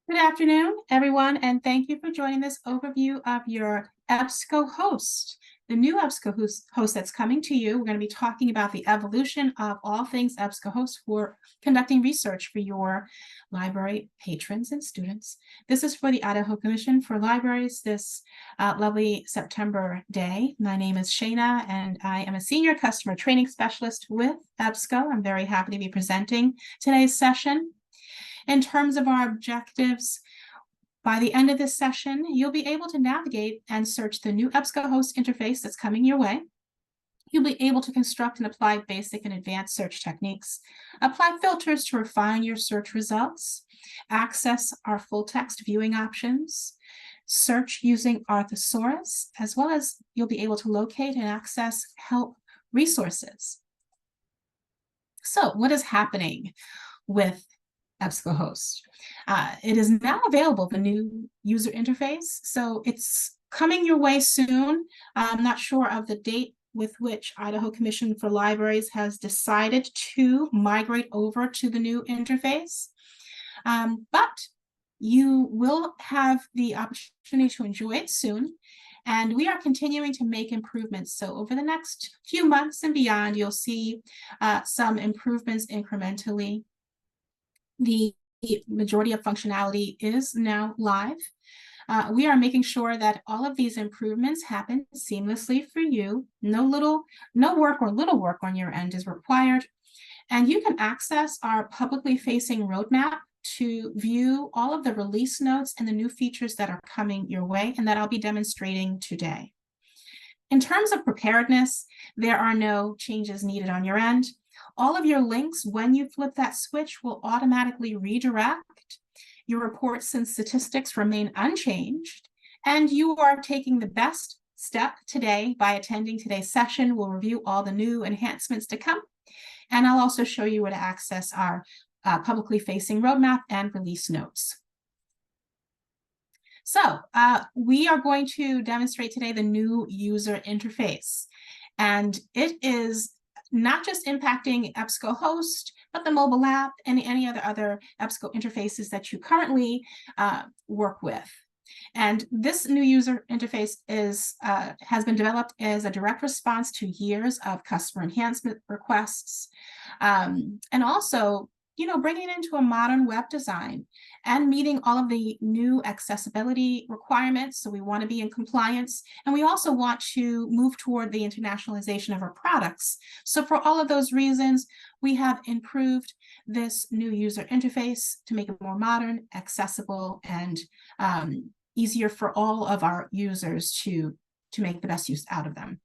Good afternoon, everyone, and thank you for joining this overview of your EBSCOhost, the new EBSCOhost that's coming to you. We're going to be talking about the evolution of all things EBSCOhost for conducting research for your library patrons and students. This is for the Idaho Commission for Libraries this lovely September day. My name is Shana, and I am a Senior Customer Training Specialist with EBSCO. I'm very happy to be presenting today's session. In terms of our objectives, by the end of this session, you'll be able to navigate and search the new EBSCOhost interface that's coming your way. You'll be able to construct and apply basic and advanced search techniques, apply filters to refine your search results, access our full text viewing options, search using our thesaurus, as well as you'll be able to locate and access help resources. So what is happening with EBSCOhost? It is now available, the new user interface, so it's coming your way soon. I'm not sure of the date with which Idaho Commission for Libraries has decided to migrate over to the new interface, but you will have the opportunity to enjoy it soon. And we are continuing to make improvements. So over the next few months and beyond, you'll see some improvements incrementally. The majority of functionality is now live. We are making sure that all of these improvements happen seamlessly for you. No work or little work on your end is required. And you can access our publicly facing roadmap to view all of the release notes and the new features that are coming your way and that I'll be demonstrating today. In terms of preparedness, there are no changes needed on your end. All of your links, when you flip that switch, will automatically redirect. Your reports and statistics remain unchanged, and you are taking the best step today by attending today's session. We'll review all the new enhancements to come, and I'll also show you where to access our publicly facing roadmap and release notes. So we are going to demonstrate today the new user interface, and it is not just impacting EBSCOhost, but the mobile app and any other EBSCO interfaces that you currently work with. And this new user interface has been developed as a direct response to years of customer enhancement requests, and also bringing it into a modern web design and meeting all of the new accessibility requirements. So we want to be in compliance, and we also want to move toward the internationalization of our products. So for all of those reasons, we have improved this new user interface to make it more modern, accessible, and easier for all of our users to make the best use out of them.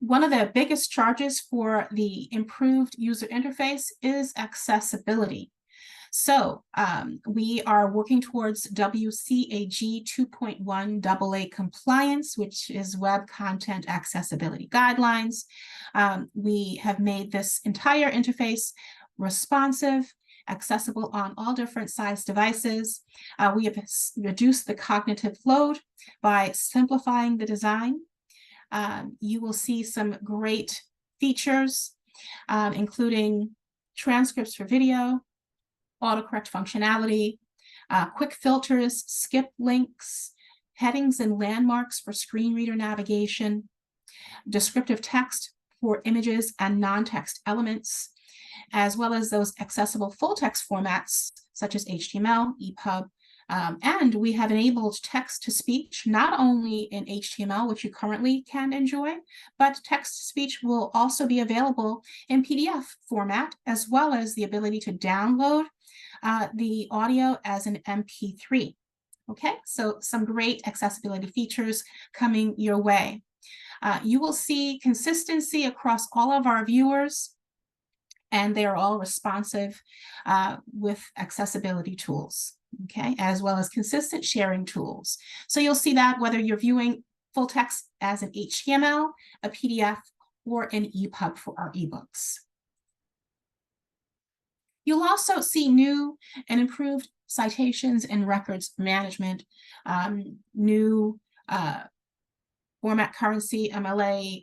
One of the biggest charges for the improved user interface is accessibility. So we are working towards WCAG 2.1 AA compliance, which is Web Content Accessibility Guidelines. We have made this entire interface responsive, accessible on all different size devices. We have reduced the cognitive load by simplifying the design. You will see some great features, including transcripts for video, autocorrect functionality, quick filters, skip links, headings and landmarks for screen reader navigation, descriptive text for images and non-text elements, as well as those accessible full text formats such as HTML, EPUB, and we have enabled text-to-speech, not only in HTML, which you currently can enjoy, but text-to-speech will also be available in PDF format, as well as the ability to download the audio as an MP3. Okay, so some great accessibility features coming your way. You will see consistency across all of our viewers, and they are all responsive with accessibility tools. Okay, as well as consistent sharing tools. So you'll see that whether you're viewing full text as an HTML, a PDF, or an EPUB for our ebooks. You'll also see new and improved citations and records management, new format currency, MLA,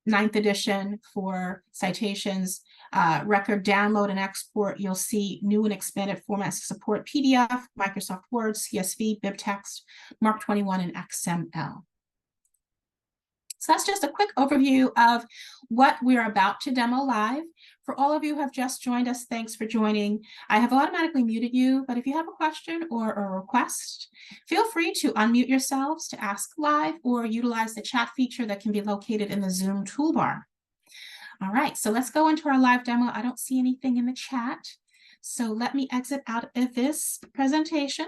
9th edition for citations, record download and export. You'll see new and expanded formats to support PDF, Microsoft Word, CSV, BibTeX, Mark 21, and XML. So that's just a quick overview of what we're about to demo live. For all of you who have just joined us, thanks for joining. I have automatically muted you, but if you have a question or a request, feel free to unmute yourselves to ask live or utilize the chat feature that can be located in the Zoom toolbar. All right, so let's go into our live demo. I don't see anything in the chat, so let me exit out of this presentation,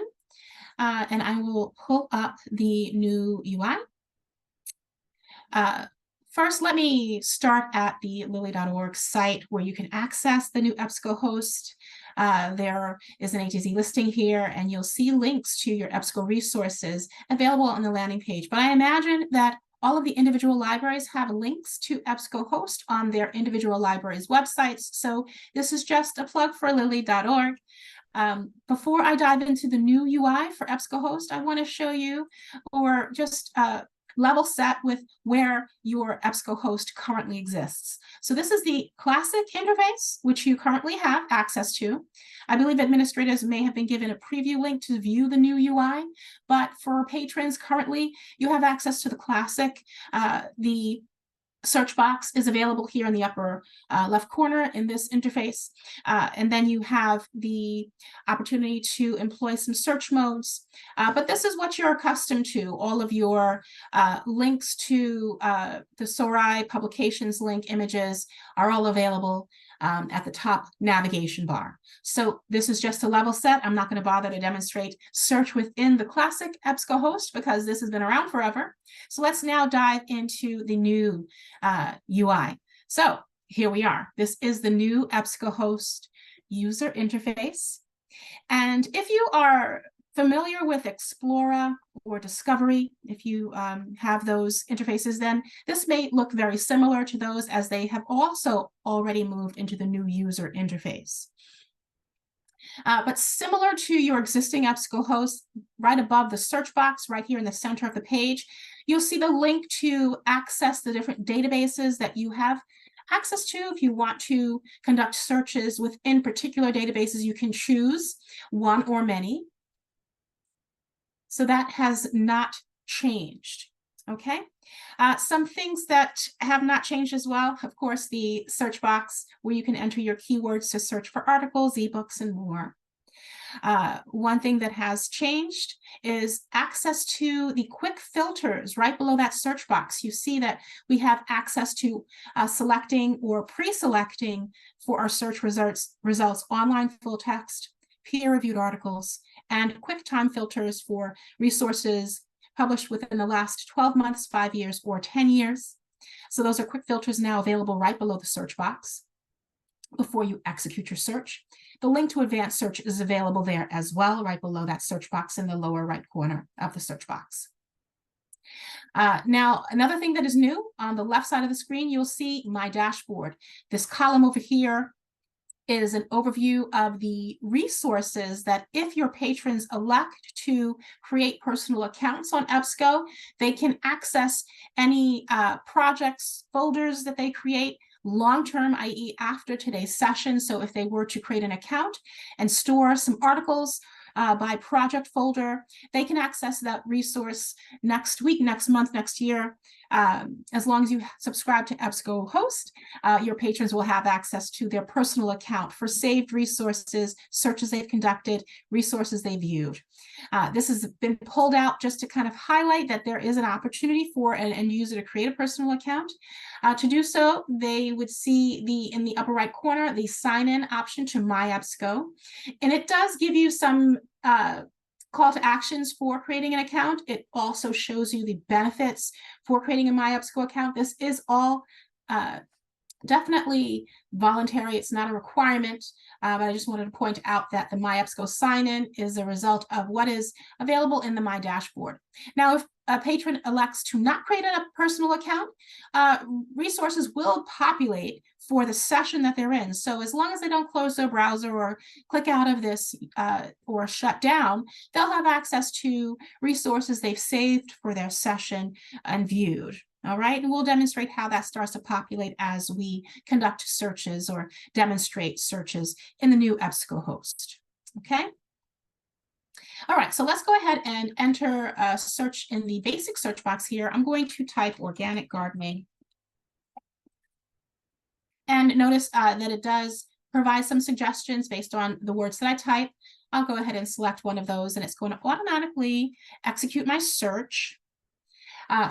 and I will pull up the new UI. First, let me start at the lilly.org site where you can access the new EBSCOhost. There is an A to Z listing here, and you'll see links to your EBSCO resources available on the landing page. But I imagine that all of the individual libraries have links to EBSCOhost on their individual libraries' websites. So this is just a plug for lilly.org. Before I dive into the new UI for EBSCOhost, I want to show you, or just level set with where your EBSCOhost currently exists. So this is the classic interface, which you currently have access to. I believe administrators may have been given a preview link to view the new UI, but for patrons currently, you have access to the classic. The search box is available here in the upper left corner in this interface. And then you have the opportunity to employ some search modes. But this is what you're accustomed to. All of your links to the SORI publications link images are all available at the top navigation bar. So this is just a level set. I'm not going to bother to demonstrate search within the classic EBSCOhost because this has been around forever. So let's now dive into the new UI. So here we are. This is the new EBSCOhost user interface. And if you are familiar with Explorer or Discovery, if you have those interfaces, then this may look very similar to those, as they have also already moved into the new user interface. But similar to your existing EBSCOhost, right above the search box, right here in the center of the page, you'll see the link to access the different databases that you have access to. If you want to conduct searches within particular databases, you can choose one or many. So that has not changed, okay? Some things that have not changed as well, of course, the search box where you can enter your keywords to search for articles, ebooks, and more. One thing that has changed is access to the quick filters right below that search box. You see that we have access to selecting or pre-selecting for our search results online full text, peer-reviewed articles, and quick time filters for resources published within the last 12 months, 5 years, or 10 years. So those are quick filters now available right below the search box before you execute your search. The link to advanced search is available there as well, right below that search box in the lower right corner of the search box. Now, another thing that is new, on the left side of the screen, you'll see My Dashboard. This column over here is an overview of the resources that if your patrons elect to create personal accounts on EBSCO, they can access any projects, folders that they create long-term, i.e. after today's session. So if they were to create an account and store some articles by project folder, they can access that resource next week, next month, next year. As long as you subscribe to EBSCOhost, your patrons will have access to their personal account for saved resources, searches they've conducted, resources they've viewed. This has been pulled out just to kind of highlight that there is an opportunity for an end user to create a personal account. To do so, they would see in the upper right corner, the sign-in option to My EBSCO. And it does give you some call to actions for creating an account. It also shows you the benefits for creating a My EBSCO account. This is all definitely voluntary. It's not a requirement, but I just wanted to point out that the My EBSCO sign-in is a result of what is available in the My Dashboard. Now, if a patron elects to not create a personal account, resources will populate for the session that they're in. So as long as they don't close their browser or click out of this or shut down, they'll have access to resources they've saved for their session and viewed. All right, and we'll demonstrate how that starts to populate as we conduct searches or demonstrate searches in the new EBSCOhost. Okay. All right, so let's go ahead and enter a search in the basic search box here. I'm going to type organic gardening. And notice that it does provide some suggestions based on the words that I type. I'll go ahead and select one of those, and it's going to automatically execute my search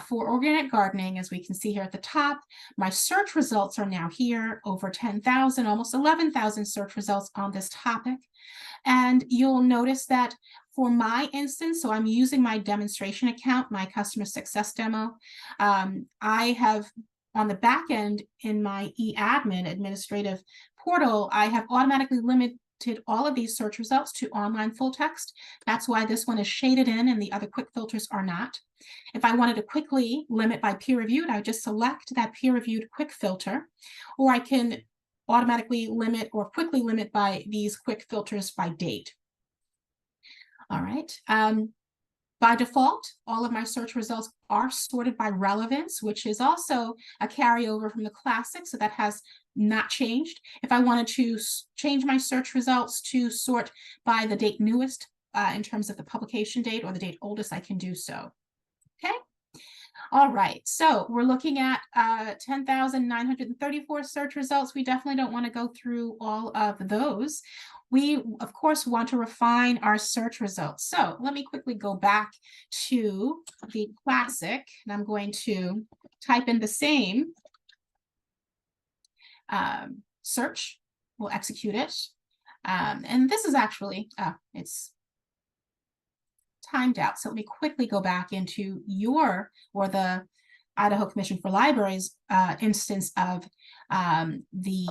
for organic gardening. As we can see here at the top, my search results are now here, over 10,000, almost 11,000 search results on this topic. And you'll notice that for my instance, so I'm using my demonstration account, my customer success demo. I have on the back end in my eAdmin administrative portal, I have automatically limited all of these search results to online full text. That's why this one is shaded in and the other quick filters are not. If I wanted to quickly limit by peer reviewed, I would just select that peer reviewed quick filter, or I can automatically limit or quickly limit by these quick filters by date. All right. By default, all of my search results are sorted by relevance, which is also a carryover from the classic, so that has not changed. If I wanted to change my search results to sort by the date newest in terms of the publication date or the date oldest, I can do so. Okay. All right, so we're looking at 10,934 search results. We definitely don't want to go through all of those. We, of course, want to refine our search results. So let me quickly go back to the classic, and I'm going to type in the same search. We'll execute it. And this is actually, it's timed out. So let me quickly go back into your, or the Idaho Commission for Libraries instance of the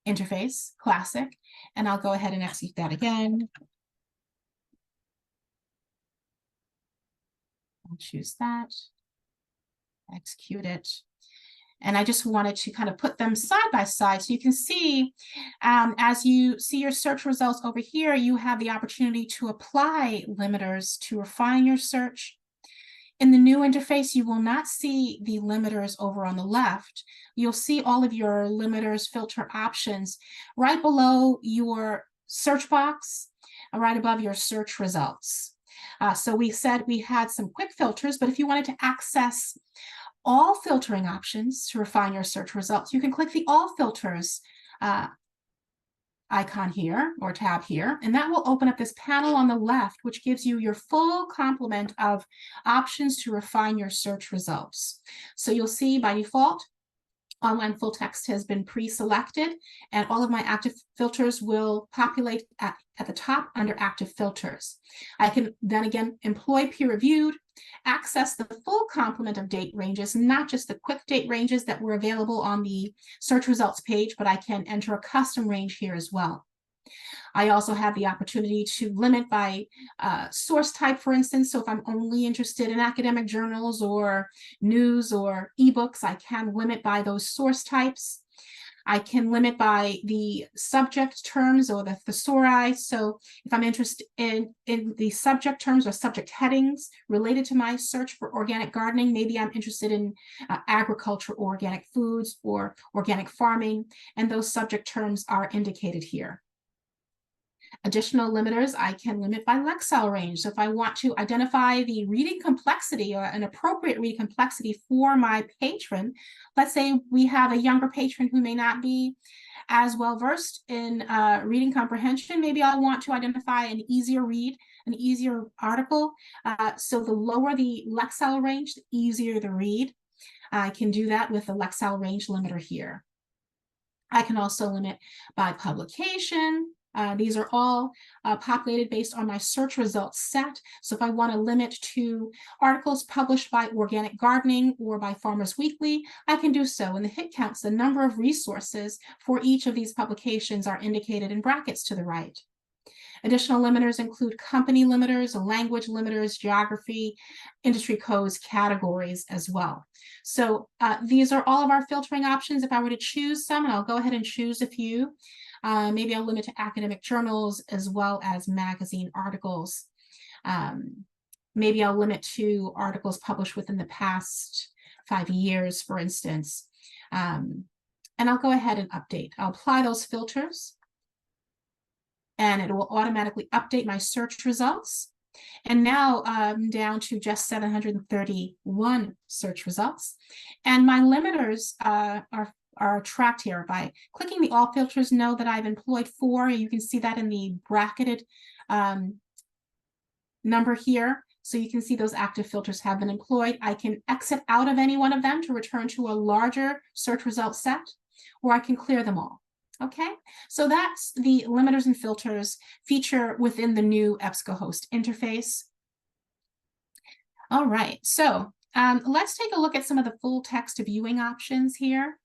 interface classic, and I'll go ahead and execute that again. I'll choose that, execute it. And I just wanted to kind of put them side by side so you can see, as you see your search results over here, you have the opportunity to apply limiters to refine your search. In the new interface, you will not see the limiters over on the left. You'll see all of your limiters filter options right below your search box, right above your search results. So we said we had some quick filters, but if you wanted to access all filtering options to refine your search results, you can click the All Filters icon here, or tab here, and that will open up this panel on the left, which gives you your full complement of options to refine your search results. So you'll see by default, online full text has been pre-selected, and all of my active filters will populate at the top under active filters. I can then again employ peer-reviewed, access the full complement of date ranges, not just the quick date ranges that were available on the search results page, but I can enter a custom range here as well. I also have the opportunity to limit by source type, for instance. So if I'm only interested in academic journals or news or ebooks, I can limit by those source types. I can limit by the subject terms or the thesauri. So if I'm interested in the subject terms or subject headings related to my search for organic gardening, maybe I'm interested in agriculture, or organic foods, or organic farming, and those subject terms are indicated here. Additional limiters, I can limit by Lexile range. So if I want to identify the reading complexity or an appropriate reading complexity for my patron, let's say we have a younger patron who may not be as well versed in reading comprehension, maybe I want to identify an easier read, an easier article. So the lower the Lexile range, the easier the read. I can do that with the Lexile range limiter here. I can also limit by publication. These are all populated based on my search results set. So if I want to limit to articles published by Organic Gardening or by Farmers Weekly, I can do so. And the hit counts, the number of resources for each of these publications, are indicated in brackets to the right. Additional limiters include company limiters, language limiters, geography, industry codes, categories as well. So these are all of our filtering options. If I were to choose some, and I'll go ahead and choose a few, maybe I'll limit to academic journals as well as magazine articles. Maybe I'll limit to articles published within the past 5 years, for instance. And I'll go ahead and update. I'll apply those filters, and it will automatically update my search results. And now I'm down to just 731 search results. And my limiters are tracked here by clicking the all filters. Know that I've employed 4. You can see that in the bracketed number here. So you can see those active filters have been employed. I can exit out of any one of them to return to a larger search result set, or I can clear them all. Okay, so that's the limiters and filters feature within the new EBSCOhost interface. All right, so let's take a look at some of the full text viewing options here.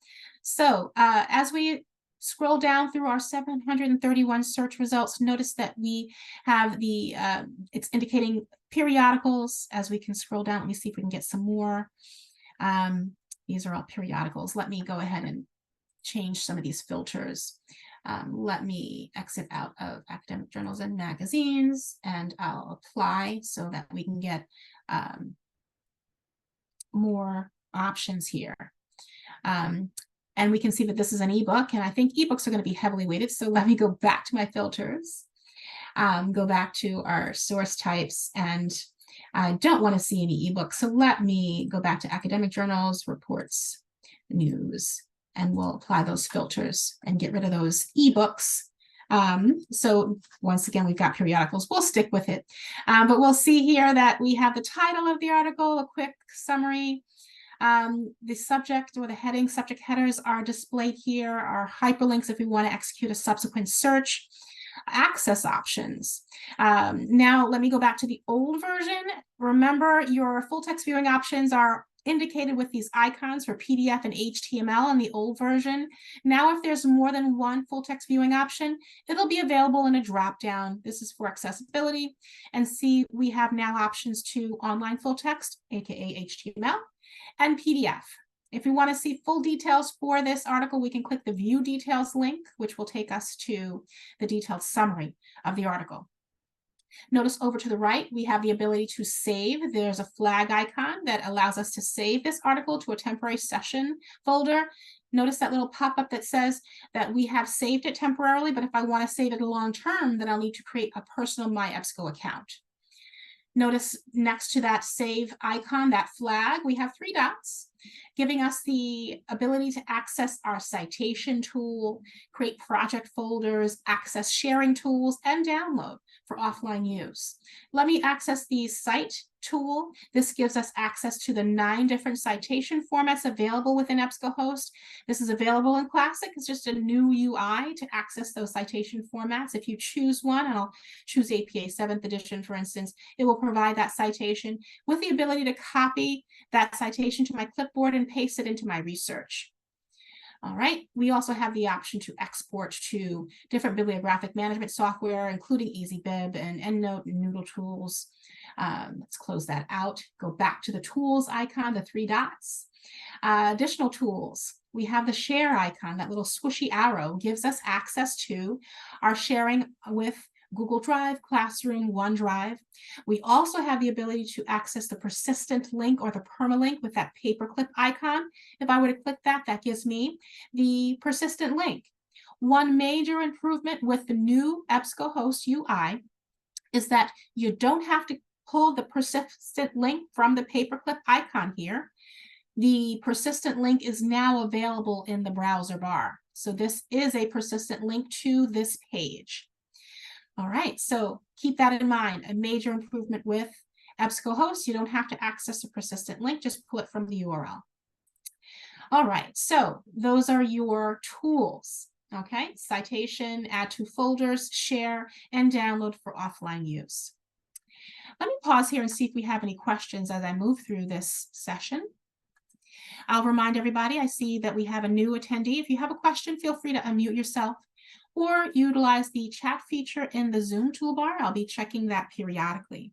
So as we scroll down through our 731 search results, notice that we have the, it's indicating periodicals. As we can scroll down, let me see if we can get some more. These are all periodicals. Let me go ahead and change some of these filters. Let me exit out of academic journals and magazines, and I'll apply so that we can get more options here. And we can see that this is an ebook, and I think ebooks are going to be heavily weighted. So let me go back to my filters, go back to our source types, and I don't want to see any ebooks. So let me go back to academic journals, reports, news, and we'll apply those filters and get rid of those ebooks. So once again, we've got periodicals. We'll stick with it. But we'll see here that we have the title of the article, a quick summary. The subject or the heading, subject headers are displayed here, our hyperlinks if we want to execute a subsequent search, access options. Now let me go back to the old version. Remember, your full text viewing options are indicated with these icons for PDF and HTML in the old version. Now, if there's more than one full text viewing option, it'll be available in a drop-down. This is for accessibility. And see, we have now options to online full text, aka HTML, and PDF. If we want to see full details for this article, we can click the View Details link, which will take us to the detailed summary of the article. Notice over to the right, we have the ability to save. There's a flag icon that allows us to save this article to a temporary session folder. Notice that little pop-up that says that we have saved it temporarily, but if I want to save it long term, then I'll need to create a personal My EBSCO account. Notice next to that save icon, that flag, we have 3 dots, giving us the ability to access our citation tool, create project folders, access sharing tools, and download for offline use. Let me access the Cite tool. This gives us access to the 9 different citation formats available within EBSCOhost. This is available in Classic. It's just a new UI to access those citation formats. If you choose one, and I'll choose APA 7th edition, for instance, it will provide that citation with the ability to copy that citation to my clipboard and paste it into my research. All right, we also have the option to export to different bibliographic management software, including EasyBib and EndNote and Noodle tools. Let's close that out. Go back to the tools icon, the 3 dots. Additional tools. We have the share icon, that little squishy arrow gives us access to our sharing with Google Drive, Classroom, OneDrive. We also have the ability to access the persistent link or the permalink with that paperclip icon. If I were to click that, that gives me the persistent link. One major improvement with the new EBSCOhost UI is that you don't have to pull the persistent link from the paperclip icon here. The persistent link is now available in the browser bar. So this is a persistent link to this page. All right, so keep that in mind. A major improvement with EBSCOhost, you don't have to access a persistent link, just pull it from the URL. All right, so those are your tools, okay? Citation, add to folders, share, and download for offline use. Let me pause here and see if we have any questions as I move through this session. I'll remind everybody, I see that we have a new attendee. If you have a question, feel free to unmute yourself or utilize the chat feature in the Zoom toolbar. I'll be checking that periodically.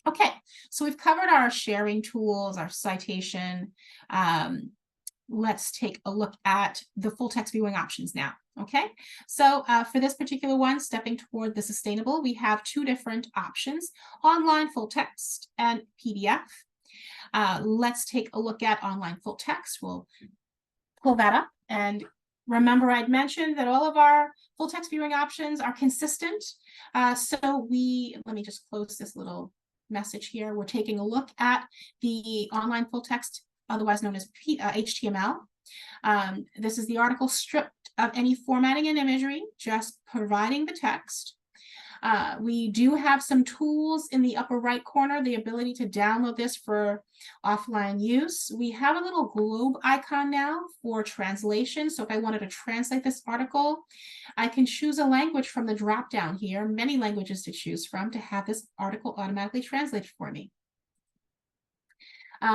Okay, so we've covered our sharing tools, our citation. Let's take a look at the full text viewing options now. Okay, so for this particular one, stepping toward the sustainable, we have two different options: online full text and PDF. Let's take a look at online full text. We'll pull that up, and remember I'd mentioned that all of our full text viewing options are consistent. So let me just close this little message here. We're taking a look at the online full text, otherwise known as HTML. This is the article stripped of any formatting and imagery, just providing the text. We do have some tools in the upper right corner, the ability to download this for offline use. We have a little globe icon now for translation. So if I wanted to translate this article, I can choose a language from the drop down here, many languages to choose from, to have this article automatically translated for me.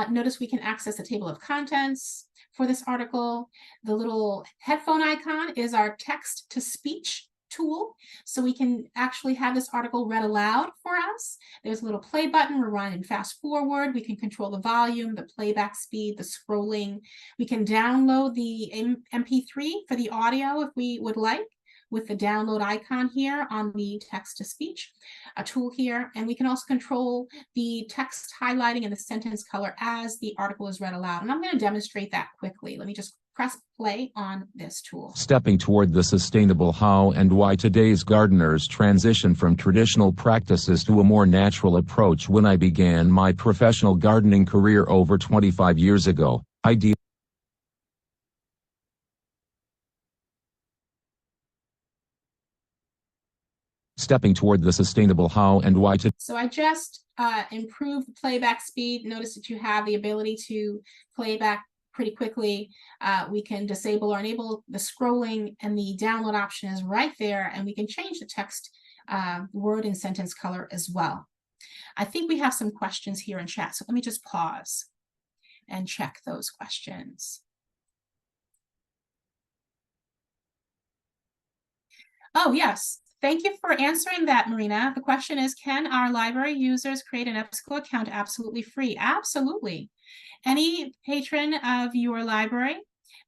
Notice we can access the table of contents for this article. The little headphone icon is our text-to-speech tool, so we can actually have this article read aloud for us. There's a little play button, rewind and fast forward. We can control the volume, the playback speed, the scrolling. We can download the MP3 for the audio if we would like, with the download icon here on the text-to-speech tool here. And we can also control the text highlighting and the sentence color as the article is read aloud. And I'm going to demonstrate that quickly. Let me just press play on this tool. Stepping toward the sustainable: how and why today's gardeners transition from traditional practices to a more natural approach. When I began my professional gardening career over 25 years ago, stepping toward the sustainable: how and why to. So I just improved the playback speed. Notice that you have the ability to play back pretty quickly. We can disable or enable the scrolling, and the download option is right there, and we can change the text word and sentence color as well. I think we have some questions here in chat, so let me just pause and check those questions. Oh, yes. Thank you for answering that, Marina. The question is, can our library users create an EBSCO account absolutely free? Absolutely. Any patron of your library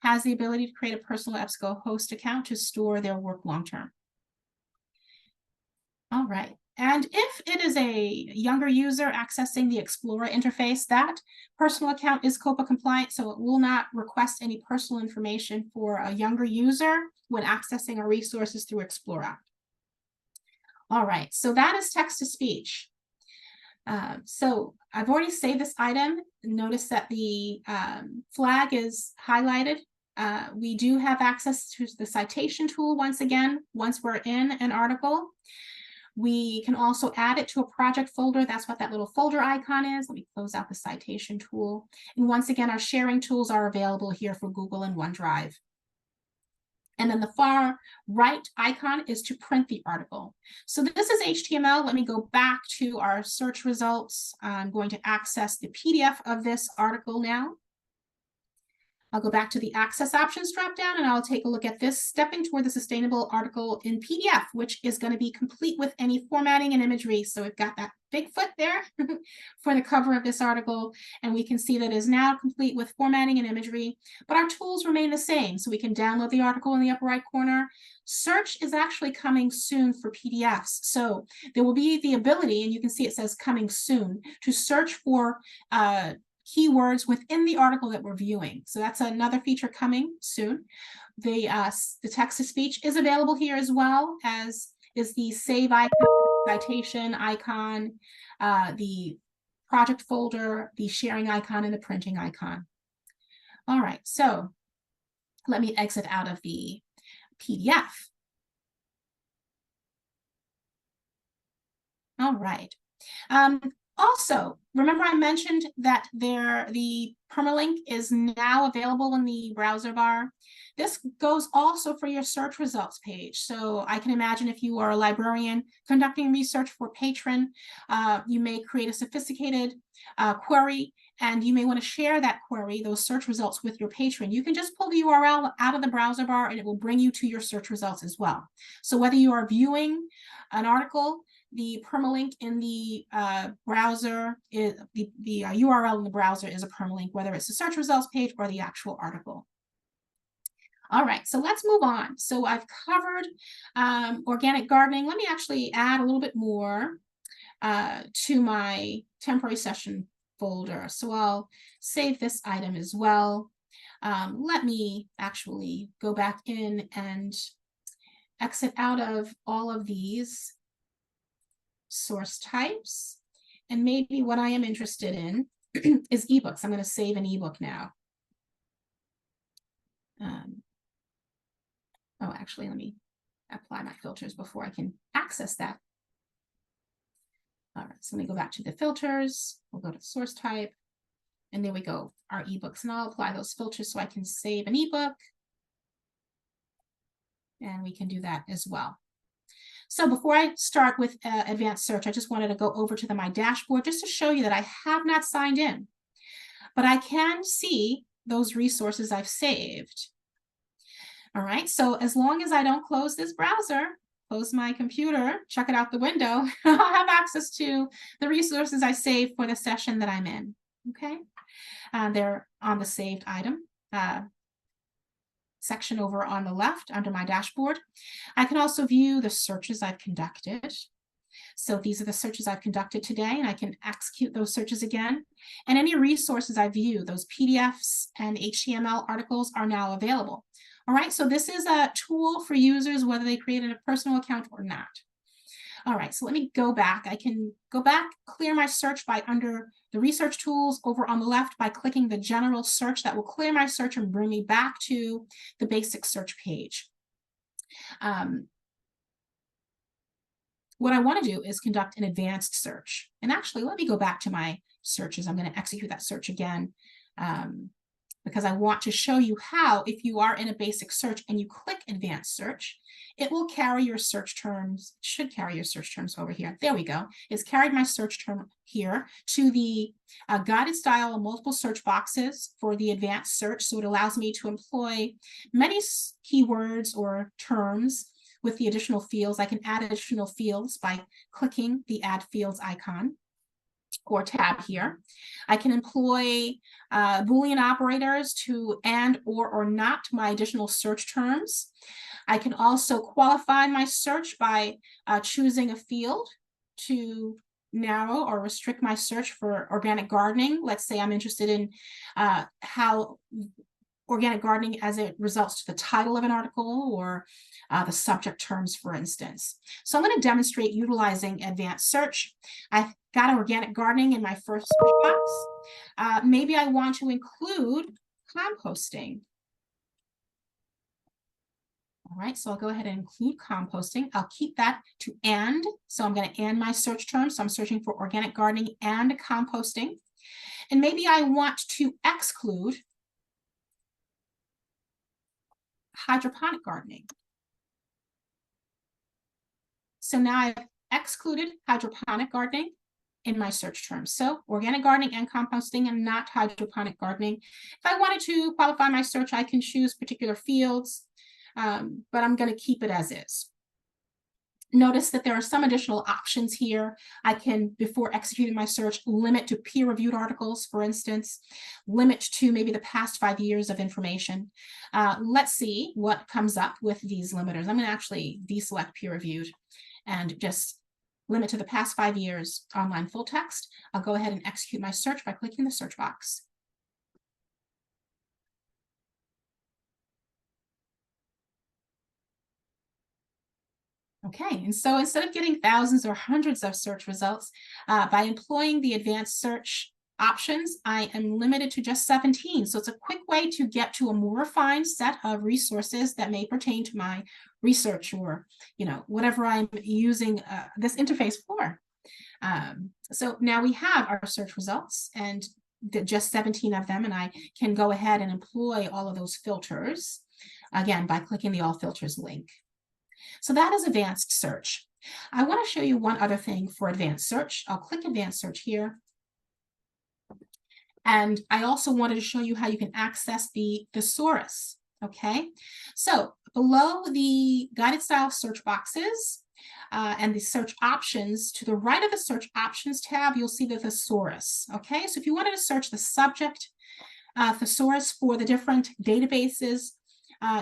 has the ability to create a personal EBSCOhost account to store their work long-term. All right. And if it is a younger user accessing the Explorer interface, that personal account is COPPA compliant, so it will not request any personal information for a younger user when accessing our resources through Explorer. All right, so that is text-to-speech. So I've already saved this item. Notice that the flag is highlighted. We do have access to the citation tool once again, once we're in an article. We can also add it to a project folder. That's what that little folder icon is. Let me close out the citation tool. And once again, our sharing tools are available here for Google and OneDrive. And then the far right icon is to print the article. So this is HTML. Let me go back to our search results. I'm going to access the PDF of this article now. I'll go back to the access options dropdown, and I'll take a look at this stepping toward the sustainable article in PDF, which is going to be complete with any formatting and imagery. So we've got that big foot there for the cover of this article, and we can see that it is now complete with formatting and imagery, but our tools remain the same. So we can download the article in the upper right corner. Search is actually coming soon for PDFs. So there will be the ability, and you can see it says coming soon, to search for keywords within the article that we're viewing. So that's another feature coming soon. The text-to-speech is available here, as well as is the save icon, citation icon, the project folder, the sharing icon, and the printing icon. All right, so let me exit out of the PDF. All right. Also, remember I mentioned that the permalink is now available in the browser bar. This goes also for your search results page. So I can imagine if you are a librarian conducting research for patron, you may create a sophisticated query, and you may want to share that query, those search results, with your patron. You can just pull the URL out of the browser bar, and it will bring you to your search results as well. So whether you are viewing an article, the permalink in the browser is the URL in the browser is a permalink, whether it's the search results page or the actual article. All right, so let's move on. So I've covered organic gardening. Let me actually add a little bit more to my temporary session folder. So I'll save this item as well. Let me actually go back in and exit out of all of these source types. And maybe what I am interested in is ebooks. I'm going to save an ebook now. Oh, actually, let me apply my filters before I can access that. All right, so let me go back to the filters. We'll go to source type. And there we go, our ebooks. And I'll apply those filters so I can save an ebook. And we can do that as well. So before I start with advanced search, I just wanted to go over to my dashboard just to show you that I have not signed in. But I can see those resources I've saved. All right, so as long as I don't close this browser, close my computer, chuck it out the window, I'll have access to the resources I saved for the session that I'm in, okay? They're on the saved item section over on the left under my dashboard. I can also view the searches I've conducted. So these are the searches I've conducted today, and I can execute those searches again. And any resources I view, those PDFs and HTML articles are now available. All right, so this is a tool for users, whether they created a personal account or not. All right, so let me go back. I can go back, clear my search by under the research tools over on the left by clicking the general search. That will clear my search and bring me back to the basic search page. What I want to do is conduct an advanced search. And actually, let me go back to my searches. I'm going to execute that search again because I want to show you how, if you are in a basic search and you click advanced search, it will carry your search terms, should carry your search terms over here. There we go. It's carried my search term here to the guided style and multiple search boxes for the advanced search. So it allows me to employ many keywords or terms with the additional fields. I can add additional fields by clicking the add fields icon or tab here. I can employ Boolean operators to and or not my additional search terms. I can also qualify my search by choosing a field to narrow or restrict my search for organic gardening. Let's say I'm interested in how organic gardening as it results to the title of an article or the subject terms, for instance. So I'm going to demonstrate utilizing advanced search. I've got organic gardening in my first search box. Maybe I want to include composting. All right, so I'll go ahead and include composting. I'll keep that to and. So I'm going to and my search term. So I'm searching for organic gardening and composting. And maybe I want to exclude hydroponic gardening. So now I've excluded hydroponic gardening in my search terms. So organic gardening and composting and not hydroponic gardening. If I wanted to qualify my search, I can choose particular fields, but I'm going to keep it as is. Notice that there are some additional options here. I can, before executing my search, limit to peer-reviewed articles, for instance, limit to maybe the past 5 years of information. Let's see what comes up with these limiters. I'm going to actually deselect peer-reviewed and just limit to the past 5 years online full text. I'll go ahead and execute my search by clicking the search box. Okay, and so instead of getting thousands or hundreds of search results, by employing the advanced search options, I am limited to just 17. So it's a quick way to get to a more refined set of resources that may pertain to my research or, whatever I'm using this interface for. So now we have our search results and just 17 of them, and I can go ahead and employ all of those filters, again, by clicking the All Filters link. So that is advanced search. I want to show you one other thing for advanced search. I'll click advanced search here. And I also wanted to show you how you can access the thesaurus. Okay, so below the guided style search boxes and the search options, to the right of the search options tab, you'll see the thesaurus. Okay, so if you wanted to search the subject thesaurus for the different databases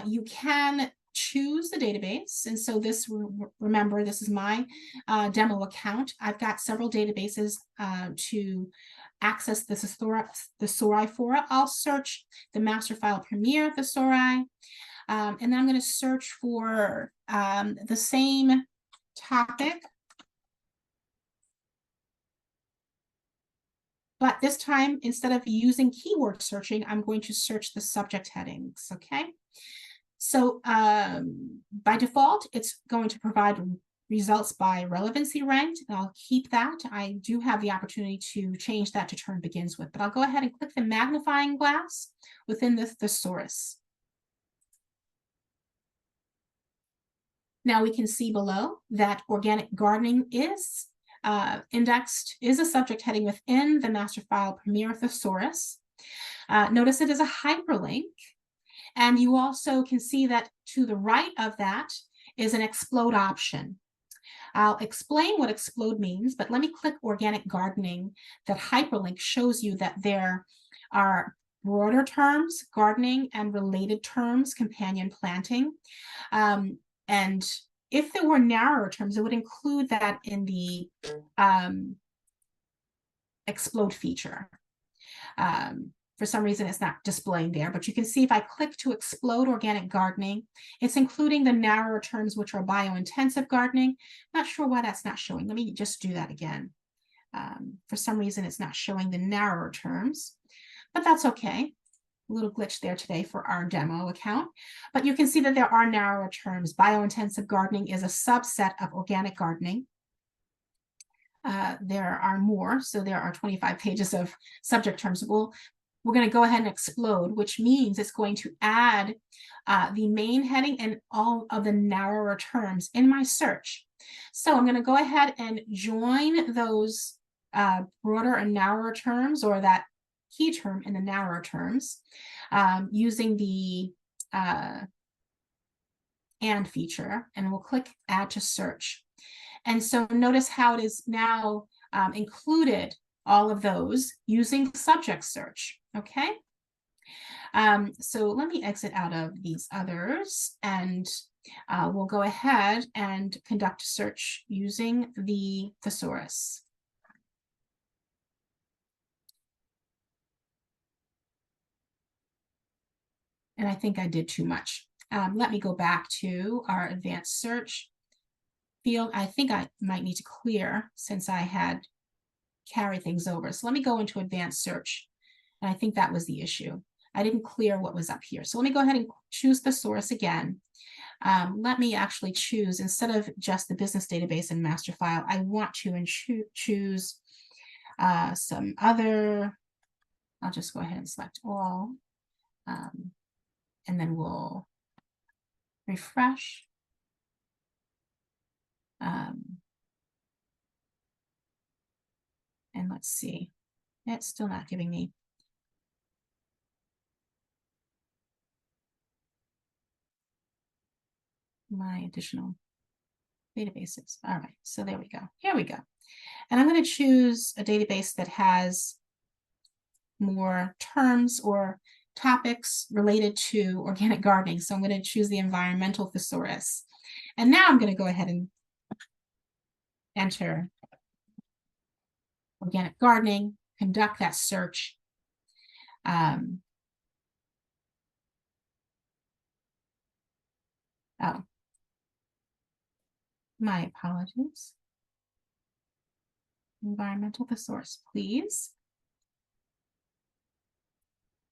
You can choose the database. And so this, remember, this is my demo account. I've got several databases to access the thesauri for. I'll search the master file premier thesauri, and then I'm going to search for the same topic, but this time, instead of using keyword searching, I'm going to search the subject headings, okay? So by default, it's going to provide results by relevancy ranked, and I'll keep that. I do have the opportunity to change that to term begins with, but I'll go ahead and click the magnifying glass within the thesaurus. Now we can see below that organic gardening is indexed, is a subject heading within the master file premier thesaurus. Notice it is a hyperlink. And you also can see that to the right of that is an explode option. I'll explain what explode means, but let me click organic gardening. That hyperlink shows you that there are broader terms, gardening, and related terms, companion planting. And if there were narrower terms, it would include that in the explode feature. For some reason, it's not displaying there, but you can see if I click to explode organic gardening, it's including the narrower terms, which are bio-intensive gardening. Not sure why that's not showing. Let me just do that again. For some reason, it's not showing the narrower terms, but that's okay. A little glitch there today for our demo account, but you can see that there are narrower terms. Bio-intensive gardening is a subset of organic gardening. There are more, so there are 25 pages of subject terms. We're going to go ahead and explode, which means it's going to add the main heading and all of the narrower terms in my search. So I'm going to go ahead and join those broader and narrower terms, or that key term in the narrower terms, using the and feature, and we'll click add to search. And so notice how it is now included all of those using subject search, okay? So let me exit out of these others, and we'll go ahead and conduct a search using the thesaurus. And I think I did too much. Let me go back to our advanced search field. I think I might need to clear since I had carried things over. So let me go into advanced search. And I think that was the issue. I didn't clear what was up here. So let me go ahead and choose the source again. Let me actually choose, instead of just the business database and master file, I want to choose some other. I'll just go ahead and select all. And then we'll refresh. And let's see, it's still not giving me. My additional databases. All right, so there we go. Here we go. And I'm going to choose a database that has more terms or topics related to organic gardening. So I'm going to choose the environmental thesaurus. And now I'm going to go ahead and enter organic gardening, conduct that search. Oh, my apologies. Environmental thesaurus, please.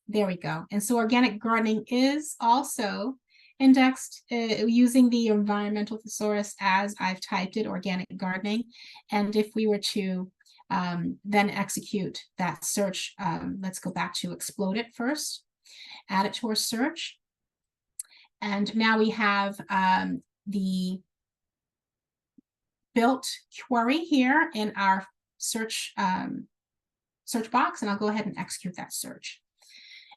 There we go. And so organic gardening is also indexed using the environmental thesaurus as I've typed it, organic gardening. And if we were to then execute that search, let's go back to explode it first, add it to our search. And now we have the built query here in our search box, and I'll go ahead and execute that search.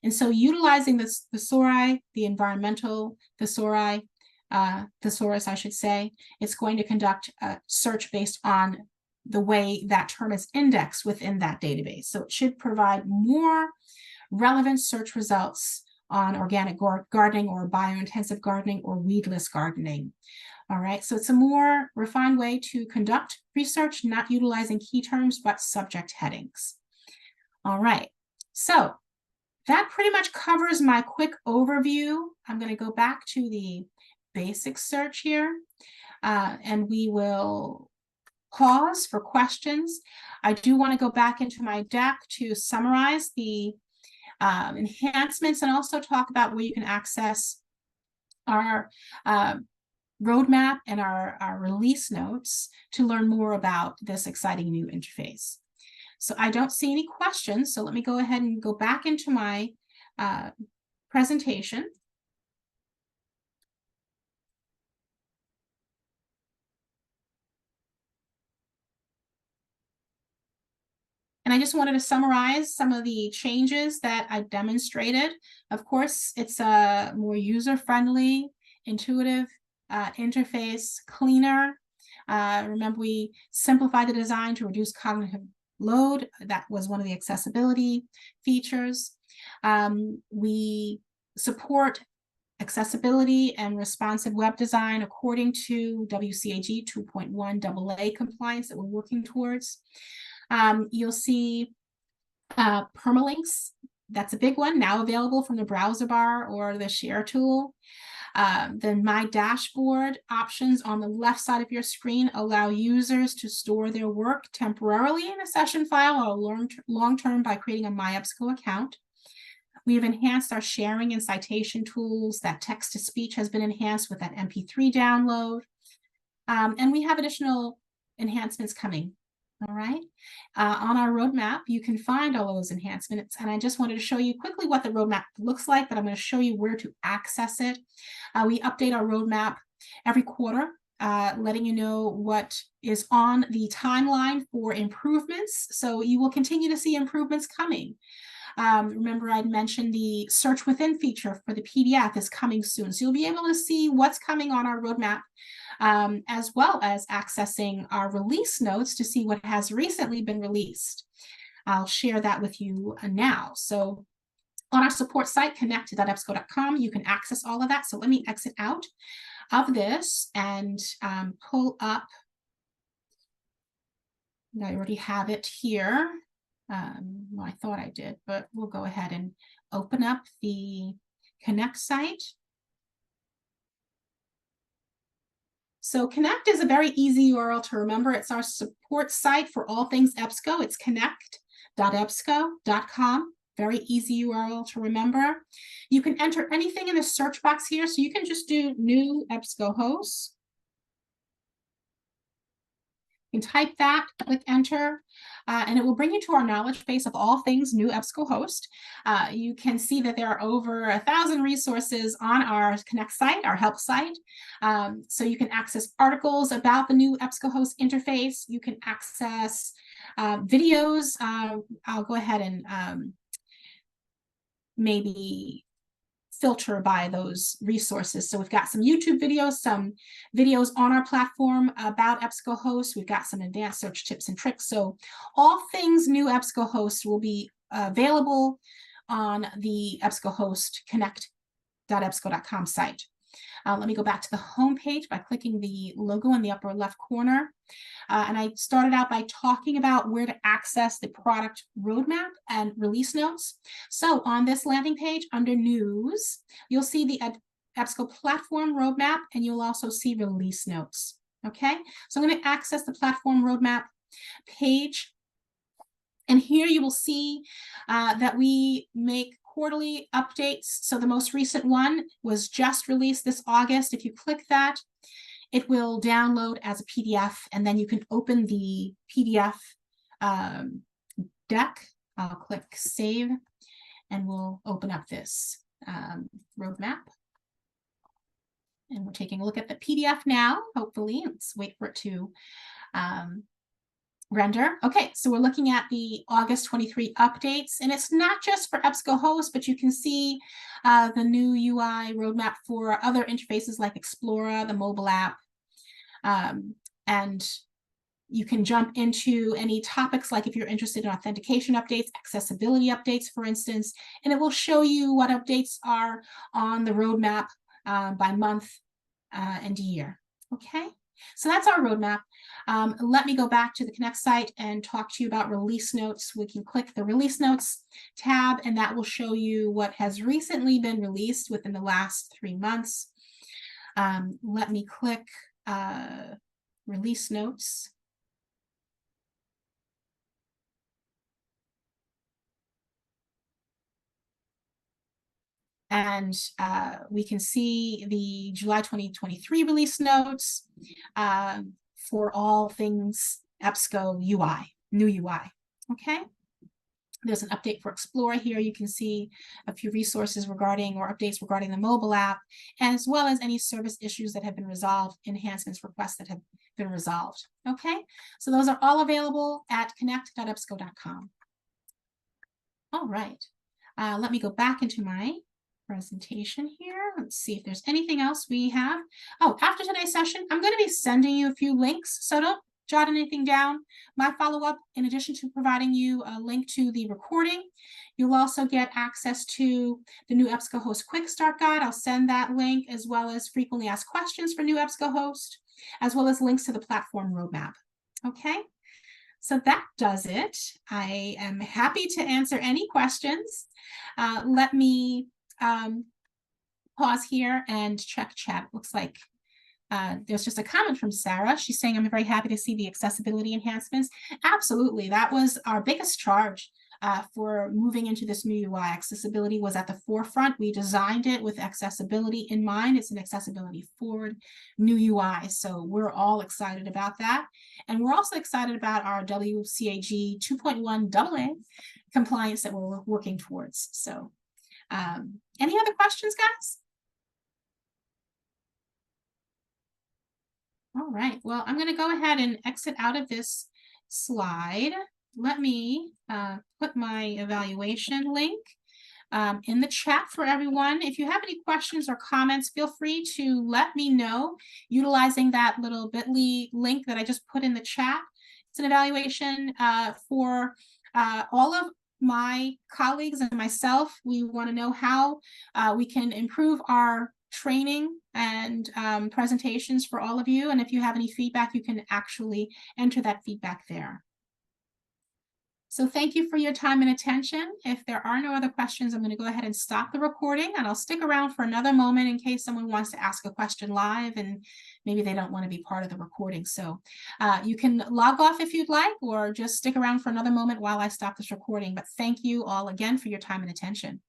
And so utilizing this thesauri, the environmental thesaurus, I should say, it's going to conduct a search based on the way that term is indexed within that database. So it should provide more relevant search results on organic gardening or biointensive gardening or weedless gardening. All right, so it's a more refined way to conduct research, not utilizing key terms, but subject headings. All right, so that pretty much covers my quick overview. I'm going to go back to the basic search here, and we will pause for questions. I do want to go back into my deck to summarize the enhancements and also talk about where you can access our roadmap and our release notes to learn more about this exciting new interface. So I don't see any questions, so let me go ahead and go back into my presentation. And I just wanted to summarize some of the changes that I demonstrated. Of course, it's a more user-friendly, intuitive interface, cleaner. Remember, we simplified the design to reduce cognitive load. That was one of the accessibility features. We support accessibility and responsive web design according to WCAG 2.1 AA compliance that we're working towards. You'll see permalinks. That's a big one, now available from the browser bar or the share tool. Then my dashboard options on the left side of your screen allow users to store their work temporarily in a session file or long-term by creating a My EBSCO account. We have enhanced our sharing and citation tools. That text-to-speech has been enhanced with that MP3 download. And we have additional enhancements coming. All right. On our roadmap, you can find all of those enhancements. And I just wanted to show you quickly what the roadmap looks like, but I'm going to show you where to access it. We update our roadmap every quarter, letting you know what is on the timeline for improvements. So you will continue to see improvements coming. Remember, I mentioned the search within feature for the PDF is coming soon. So you'll be able to see what's coming on our roadmap, as well as accessing our release notes to see what has recently been released. I'll share that with you now. So on our support site, connect.ebsco.com, you can access all of that. So let me exit out of this and pull up. I already have it here. Well, I thought I did, but we'll go ahead and open up the Connect site. So Connect is a very easy URL to remember. It's our support site for all things EBSCO. It's connect.ebsco.com. Very easy URL to remember. You can enter anything in the search box here. So you can just do new EBSCOhost. You can type that, click enter, and it will bring you to our knowledge base of all things new EBSCOhost. You can see that there are over 1,000 resources on our Connect site, our help site. So you can access articles about the new EBSCOhost interface. You can access videos. I'll go ahead and maybe filter by those resources. So we've got some YouTube videos, some videos on our platform about EBSCOhost. We've got some advanced search tips and tricks. So all things new EBSCOhost will be available on the EBSCOhost connect.ebsco.com site. Let me go back to the home page by clicking the logo in the upper left corner. And I started out by talking about where to access the product roadmap and release notes. So on this landing page under news, you'll see the EBSCO platform roadmap, and you'll also see release notes. Okay, so I'm going to access the platform roadmap page. And here you will see that we make quarterly updates. So the most recent one was just released this August. If you click that, it will download as a PDF, and then you can open the PDF deck. I'll click save, and we'll open up this roadmap. And we're taking a look at the PDF now, hopefully. Let's wait for it to render. Okay, so we're looking at the August 23 updates, and it's not just for EBSCOhost, but you can see the new UI roadmap for other interfaces like Explorer, the mobile app, and You can jump into any topics, like if you're interested in authentication updates, accessibility updates, for instance, and it will show you what updates are on the roadmap by month and year. Okay, so that's our roadmap. Let me go back to the Connect site and talk to you about release notes. We can click the release notes tab, and that will show you what has recently been released within the last 3 months. Let me click release notes. And we can see the July 2023 release notes for all things EBSCO UI, new UI, okay? There's an update for Explorer here. You can see a few resources regarding or updates regarding the mobile app, as well as any service issues that have been resolved, enhancements requests that have been resolved, okay? So those are all available at connect.ebsco.com. All right, let me go back into my presentation here. Let's see if there's anything else we have. Oh, after today's session, I'm going to be sending you a few links, so don't jot anything down. My follow-up, in addition to providing you a link to the recording, you'll also get access to the new EBSCOhost Quick Start Guide. I'll send that link, as well as frequently asked questions for new EBSCOhost, as well as links to the platform roadmap. Okay, so that does it. I am happy to answer any questions. Let me pause here and check chat. Looks like there's just a comment from Sarah. She's saying, I'm very happy to see the accessibility enhancements. Absolutely. That was our biggest charge for moving into this new UI. Accessibility was at the forefront. We designed it with accessibility in mind. It's an accessibility forward new UI. So we're all excited about that. And we're also excited about our WCAG 2.1 AA compliance that we're working towards. So any other questions, guys? All right, well, I'm going to go ahead and exit out of this slide. Let me put my evaluation link in the chat for everyone. If you have any questions or comments, feel free to let me know utilizing that little bit.ly link that I just put in the chat. It's an evaluation for all of my colleagues and myself. We want to know how we can improve our training and presentations for all of you. And if you have any feedback, you can actually enter that feedback there. So thank you for your time and attention. If there are no other questions, I'm going to go ahead and stop the recording, and I'll stick around for another moment in case someone wants to ask a question live and maybe they don't want to be part of the recording. So you can log off if you'd like, or just stick around for another moment while I stop this recording. But thank you all again for your time and attention.